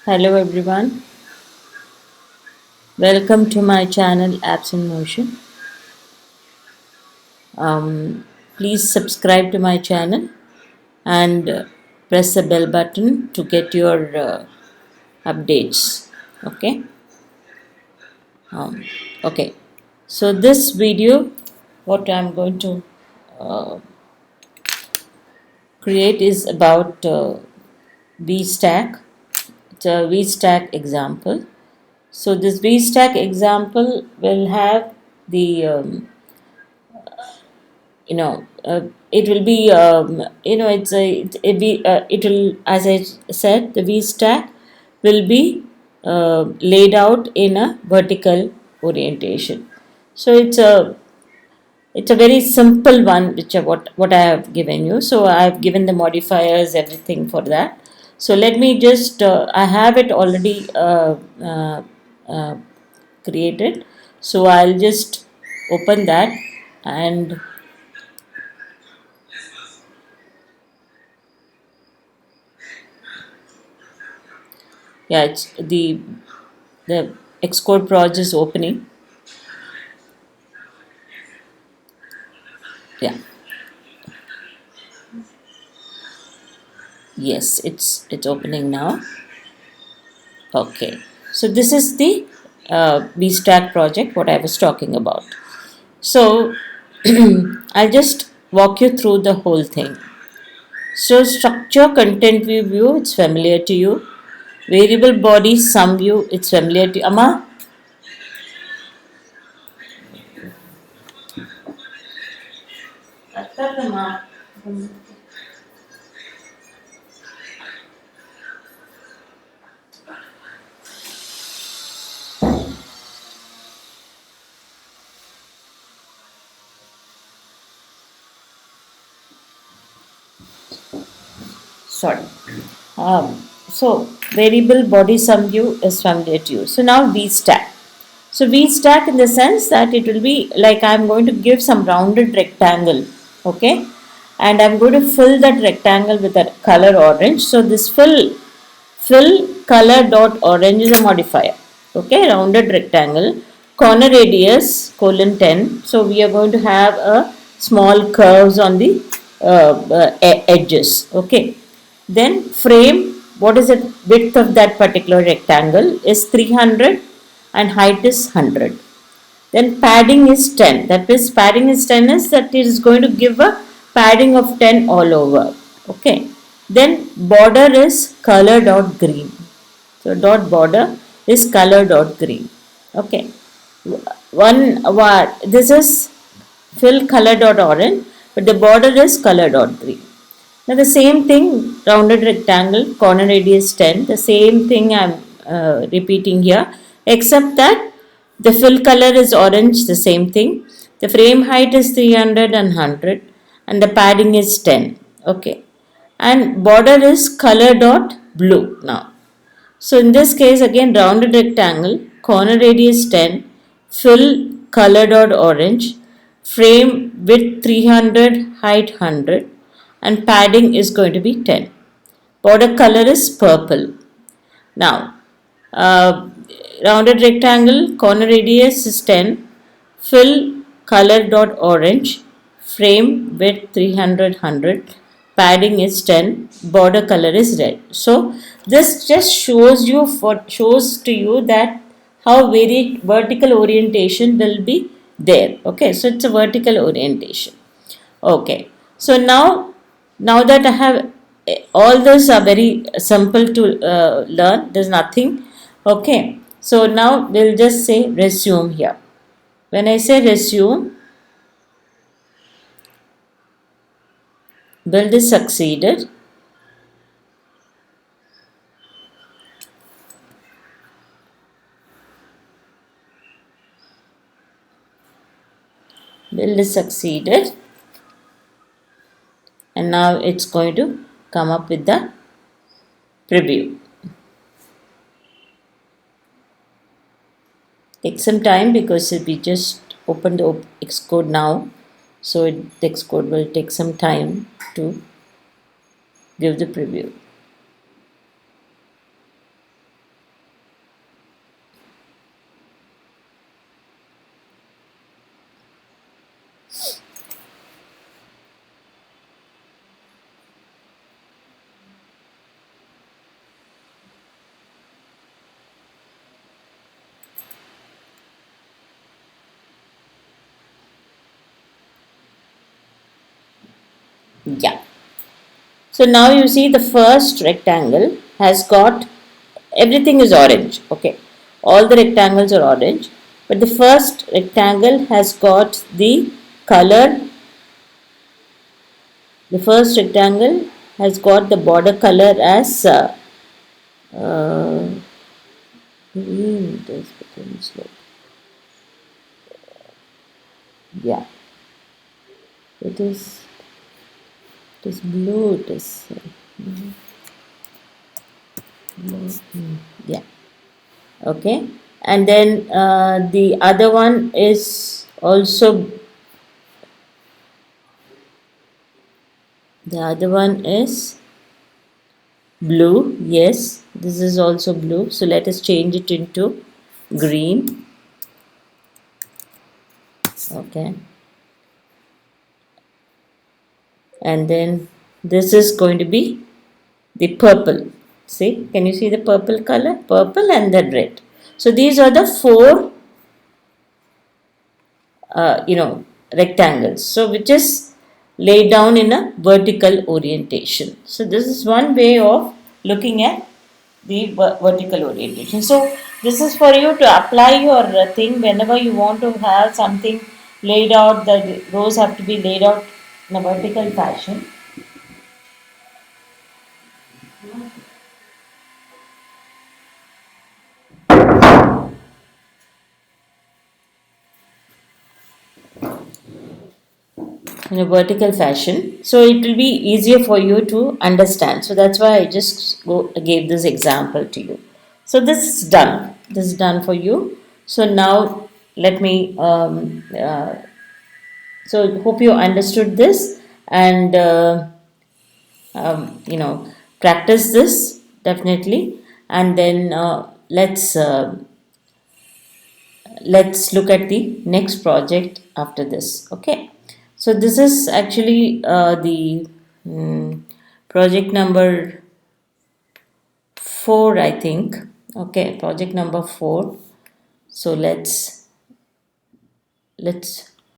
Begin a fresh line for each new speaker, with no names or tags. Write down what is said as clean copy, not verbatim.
Hello everyone, welcome to my channel Apps in Motion. Please subscribe to my channel and press the bell button to get your updates. Okay. Um, okay. So this video, what I'm going to uh, create is about VStack. It's a VStack example. So this VStack example will have the you know it will be it's a it will, as I said, the V stack will be laid out in a vertical orientation. So it's a very simple one, which what I have given you. So I have given the modifiers, everything for that. So let me just I have it already uh, created. So I'll just open that, and yeah, it's the Xcode project is opening. Yeah, yes, it's opening now. Okay, so this is the VStack project what I was talking about. So I'll just walk you through the whole thing. So structure, content view, it's familiar to you. Variable body sum view, it's familiar to you. Amma. Sorry. So variable body sum view is familiar to you. So now VStack. So VStack in the sense that it will be like I'm going to give some rounded rectangle, okay, and I'm going to fill that rectangle with a color orange. So this fill color dot orange is a modifier, okay, rounded rectangle, corner radius colon 10. So we are going to have a small curves on the edges, okay. Then frame, what is the width of that particular rectangle is 300 and height is 100. Then padding is 10. That means padding is 10 is that it is going to give a padding of 10 all over. Okay. Then border is color dot green. So dot border is color dot green. Okay. This is fill color dot orange, but the border is color dot green. Now the same thing, rounded rectangle, corner radius 10, the same thing I'm repeating here, except that the fill color is orange, the same thing. The frame height is 300 and 100 and the padding is 10. Okay. And border is color dot blue now. So in this case again rounded rectangle, corner radius 10, fill color dot orange, frame width 300, height 100 and padding is going to be 10. Border color is purple. Now uh, rounded rectangle, corner radius is 10, fill color dot orange, frame width 300, 100, padding is 10, border color is red. So this just shows to you that how very vertical orientation will be there. Okay, so it's a vertical orientation. Okay, so now that I have all those are very simple to learn. There's nothing. Okay, so now we'll just say resume here. When I say resume, build is succeeded. Build is succeeded, and now it's going to come up with the preview. Take some time because we just opened the Xcode now, so the Xcode will take some time to give the preview. Yeah. So now you see the first rectangle has got everything is orange. Okay. All the rectangles are orange. But the first rectangle has got the color. The first rectangle has got the border color as uh, green. Yeah. It is blue. It is blue. Yeah. Okay. And then the other one is also the other one is blue. Yes, this is also blue. So let us change it into green. Okay. And then this is going to be the purple. See, can you see the purple color? Purple and then red. So these are the four, rectangles. So which is laid down in a vertical orientation. So this is one way of looking at the vertical orientation. So this is for you to apply your thing whenever you want to have something laid out. The rows have to be laid out in a vertical fashion. In a vertical fashion, so it will be easier for you to understand. So that's why I just gave this example to you. So this is done for you. So now let me so hope you understood this, and practice this definitely, and then let's look at the next project after this. Okay, so this is actually the project number 4, I think. Okay, project number 4. So let's